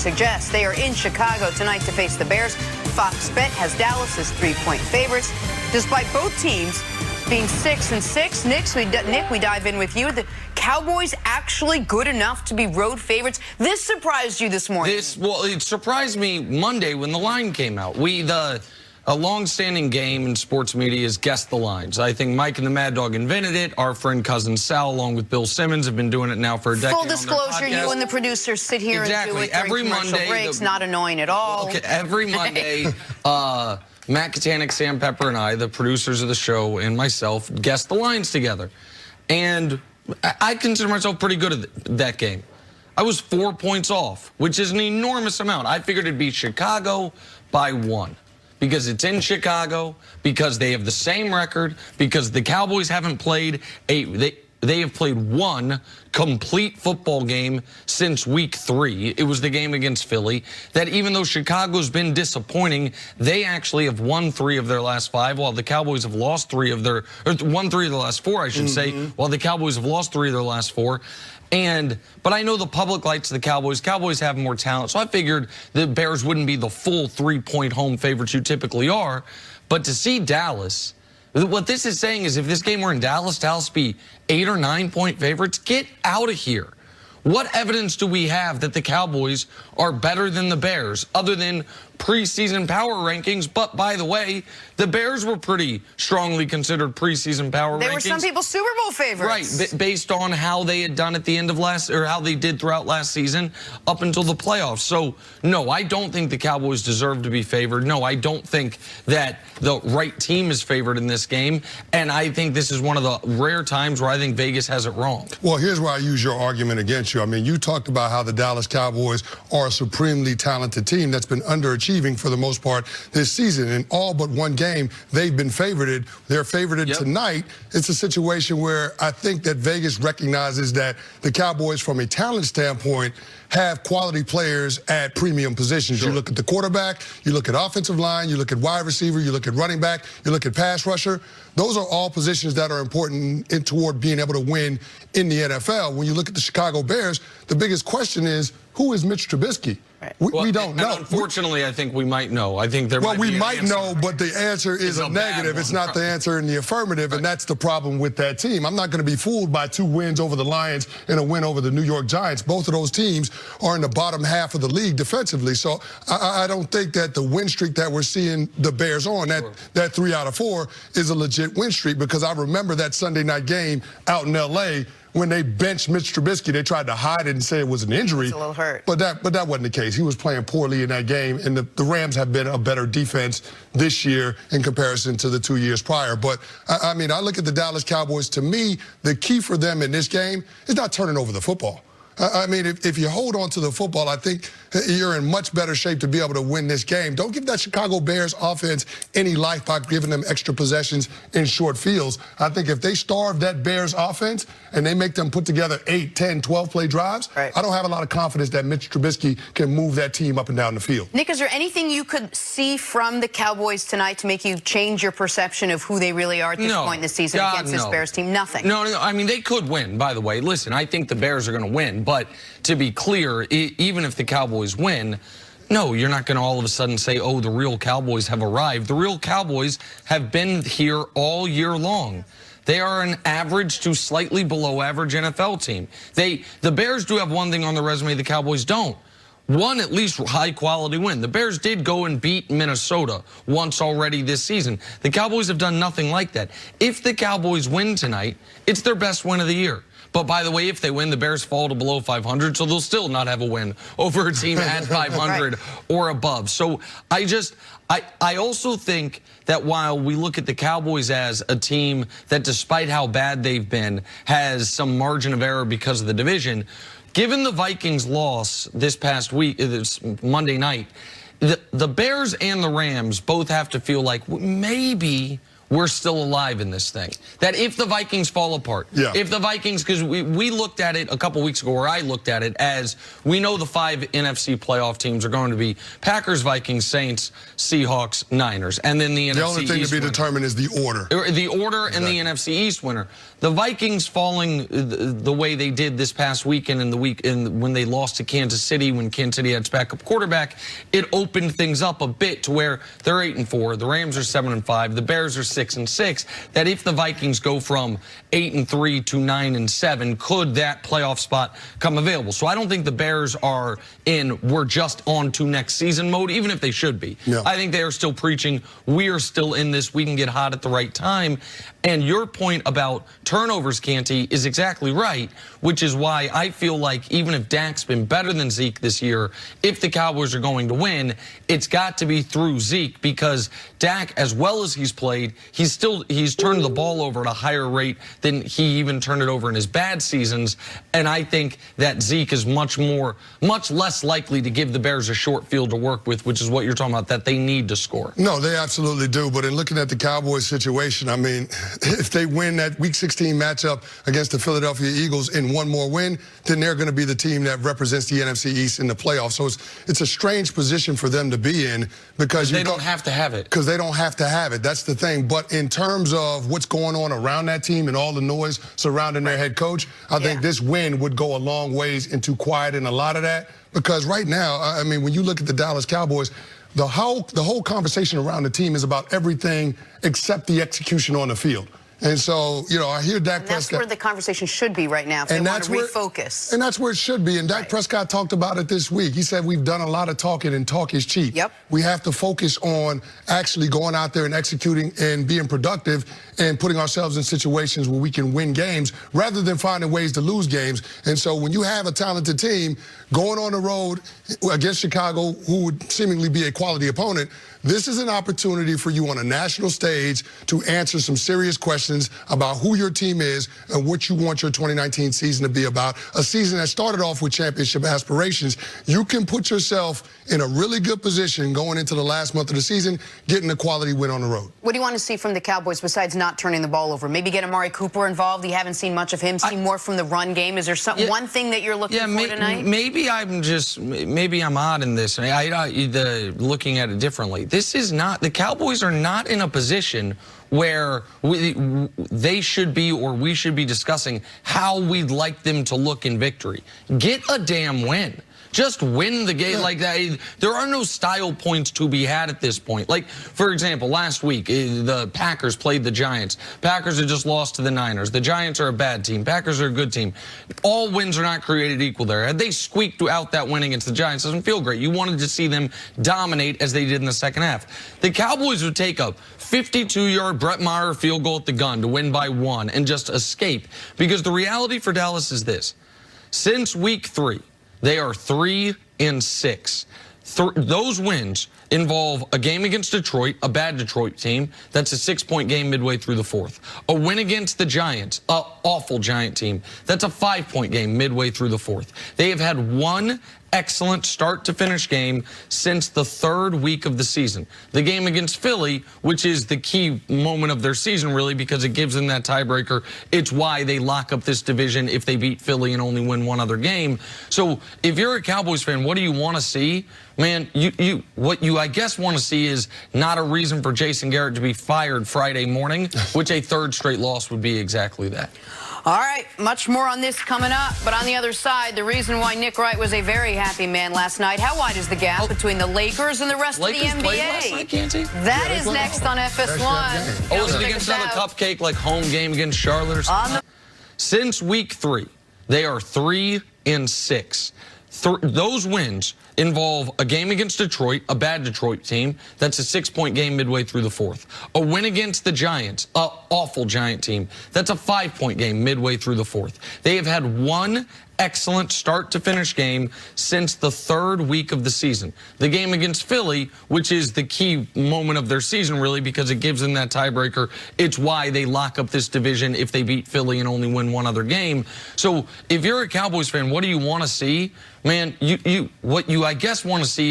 suggests. They are in Chicago tonight to face the Bears. Fox Bet has Dallas as 3-point favorites. Despite both teams being 6-6, Nick, we dive in with you. The Cowboys actually good enough to be road favorites? This surprised you this morning. Well, it surprised me Monday when the line came out. A long-standing game in sports media is guess the lines. I think Mike and the Mad Dog invented it. Our friend cousin Sal, along with Bill Simmons, have been doing it now for a decade. Full disclosure, you and the producers sit here and do it every Monday. Breaks, not annoying at all. Okay, every Monday, Matt Katanick, Sam Pepper, and I, the producers of the show, and myself, guess the lines together. And I consider myself pretty good at that game. I was 4 points off, which is an enormous amount. I figured it'd be Chicago by 1. Because it's in Chicago, because they have the same record, because the Cowboys haven't played they have played one complete football game since week 3. It was the game against Philly. That even though Chicago's been disappointing, they actually have won 3 of their last 5, while the Cowboys have lost 3 of their, or won 3 of the last 4, I should say, while the Cowboys have lost 3 of their last 4. But I know the public likes the Cowboys. Cowboys have more talent, so I figured the Bears wouldn't be the full 3-point home favorites you typically are. But to see Dallas, what this is saying is if this game were in Dallas, Dallas be 8 or 9-point favorites. Get out of here. What evidence do we have that the Cowboys are better than the Bears, other than preseason power rankings? But by the way, the Bears were pretty strongly considered preseason power rankings. They were some people's Super Bowl favorites. Right, based on how they had done at the end of or how they did throughout last season up until the playoffs. So, no, I don't think the Cowboys deserve to be favored. No, I don't think that the right team is favored in this game. And I think this is one of the rare times where I think Vegas has it wrong. Well, here's where I use your argument against you. I mean, you talked about how the Dallas Cowboys are a supremely talented team that's been underachieving for the most part this season. In all but one game, they've been favorited. They're favorited tonight. It's a situation where I think that Vegas recognizes that the Cowboys, from a talent standpoint, have quality players at premium positions. You look at the quarterback, you look at offensive line, you look at wide receiver, you look at running back, you look at pass rusher. Those are all positions that are important toward being able to win in the NFL. When you look at the Chicago Bears, the biggest question is, who is Mitch Trubisky? Right. We don't know. Unfortunately, I think we might know. I think there might be an might answer. know, but the answer is a negative. It's not the answer in the affirmative, and that's the problem with that team. I'm not going to be fooled by 2 wins over the Lions and a win over the New York Giants. Both of those teams are in the bottom half of the league defensively, so I don't think that the win streak that we're seeing the Bears on, that 3 out of 4, is a legit win streak, because I remember that Sunday night game out in L.A., when they benched Mitch Trubisky. They tried to hide it and say it was an injury. It's a little hurt. But that wasn't the case. He was playing poorly in that game, and the Rams have been a better defense this year in comparison to the 2 years prior. But, I mean, I look at the Dallas Cowboys. To me, the key for them in this game is not turning over the football. I mean, if you hold on to the football, I think you're in much better shape to be able to win this game. Don't give that Chicago Bears offense any life by giving them extra possessions in short fields. I think if they starve that Bears offense and they make them put together 8, 10, 12-play drives, I don't have a lot of confidence that Mitch Trubisky can move that team up and down the field. Nick, is there anything you could see from the Cowboys tonight to make you change your perception of who they really are at this point in the season against this Bears team? Nothing. No. I mean, they could win, by the way. Listen, I think the Bears are going to win. But to be clear, even if the Cowboys win, no, you're not going to all of a sudden say, oh, the real Cowboys have arrived. The real Cowboys have been here all year long. They are an average to slightly below average NFL team. The Bears do have one thing on the resume the Cowboys don't. One, at least, high-quality win. The Bears did go and beat Minnesota once already this season. The Cowboys have done nothing like that. If the Cowboys win tonight, it's their best win of the year. But by the way, if they win, the Bears fall to below 500, so they'll still not have a win over a team at 500 or above. So I also think that while we look at the Cowboys as a team that, despite how bad they've been, has some margin of error because of the division, given the Vikings' loss this past week, this Monday night, the Bears and the Rams both have to feel like maybe we're still alive in this thing. That if the Vikings fall apart, if the Vikings, because we looked at it a couple weeks ago, or I looked at it as, we know the 5 NFC playoff teams are going to be Packers, Vikings, Saints, Seahawks, Niners, and then the NFC East. The only thing to be determined is the order. The order and the NFC East winner. The Vikings falling the way they did this past weekend when they lost to Kansas City, when Kansas City had its backup quarterback, it opened things up a bit to where they're 8-4, the Rams are 7-5, the Bears are 6-6. That if the Vikings go from 8-3 to 9-7, could that playoff spot come available? So I don't think the Bears are in we're just on to next season mode, even if they should be. I think they are still preaching we are still in this, we can get hot at the right time. And your point about turnovers, Canty, is exactly right, which is why I feel like even if Dak's been better than Zeke this year, if the Cowboys are going to win, it's got to be through Zeke, because Dak, as well as he's played, he's turned the ball over at a higher rate than he even turned it over in his bad seasons. And I think that Zeke is much less likely to give the Bears a short field to work with, which is what you're talking about, that they need to score. No, they absolutely do. But in looking at the Cowboys situation, I mean, if they win that Week 16 matchup against the Philadelphia Eagles in one more win, then they're going to be the team that represents the NFC East in the playoffs. So it's a strange position for them to be in, because they don't have to have it. Because they don't have to have it. That's the thing. But in terms of what's going on around that team and all the noise surrounding their head coach, I think this win would go a long ways into quieting a lot of that. Because right now, I mean, when you look at the Dallas Cowboys, the whole conversation around the team is about everything except the execution on the field. And so, you know, I hear Dak Prescott. That's where the conversation should be right now if they want to refocus. And that's where it should be. And Dak Prescott talked about it this week. He said, we've done a lot of talking, and talk is cheap. We have to focus on actually going out there and executing and being productive and putting ourselves in situations where we can win games rather than finding ways to lose games. And so when you have a talented team going on the road against Chicago, who would seemingly be a quality opponent, this is an opportunity for you on a national stage to answer some serious questions about who your team is and what you want your 2019 season to be about. A season that started off with championship aspirations. You can put yourself in a really good position going into the last month of the season, getting a quality win on the road. What do you want to see from the Cowboys besides not turning the ball over? Maybe get Amari Cooper involved. You haven't seen much of him. See more from the run game. Is there one thing that you're looking for tonight? Maybe I'm odd in this. Looking at it differently. This is not, the Cowboys are not in a position where they should be, or we should be discussing how we'd like them to look in victory. Get a damn win. Just win the game like that. There are no style points to be had at this point. Like, for example, last week, the Packers played the Giants. Packers had just lost to the Niners. The Giants are a bad team. Packers are a good team. All wins are not created equal there. Had they squeaked out that win against the Giants, it doesn't feel great. You wanted to see them dominate as they did in the second half. The Cowboys would take a 52-yard Brett Maher field goal at the gun to win by 1 and just escape. Because the reality for Dallas is this. Since week 3, they are 3-6. Those wins involve a game against Detroit, a bad Detroit team. That's a 6-point game midway through the 4th. A win against the Giants, an awful Giant team. That's a 5-point game midway through the 4th. They have had one excellent start-to-finish game since the 3rd week of the season. The game against Philly, which is the key moment of their season, really, because it gives them that tiebreaker. It's why they lock up this division if they beat Philly and only win one other game. So if you're a Cowboys fan, what do you want to see? Man, what you, I guess, want to see is not a reason for Jason Garrett to be fired Friday morning, which a 3rd straight loss would be exactly that. All right, much more on this coming up. But on the other side, the reason why Nick Wright was a very happy man last night. How wide is the gap between the Lakers and the rest of the NBA? Played last night, Canty? That is next on FS1. Oh, is it against another cupcake, like home game against Charlotte or something? Since week 3, they are 3-6. Those wins involve a game against Detroit, a bad Detroit team. That's a 6-point game midway through the 4th. A win against the Giants, an awful Giant team. That's a 5-point game midway through the 4th. They have had one excellent start-to-finish game since the 3rd week of the season. The game against Philly, which is the key moment of their season, really, because it gives them that tiebreaker. It's why they lock up this division if they beat Philly and only win one other game. So if you're a Cowboys fan, what do you want to see? Man, what you, I guess, want to see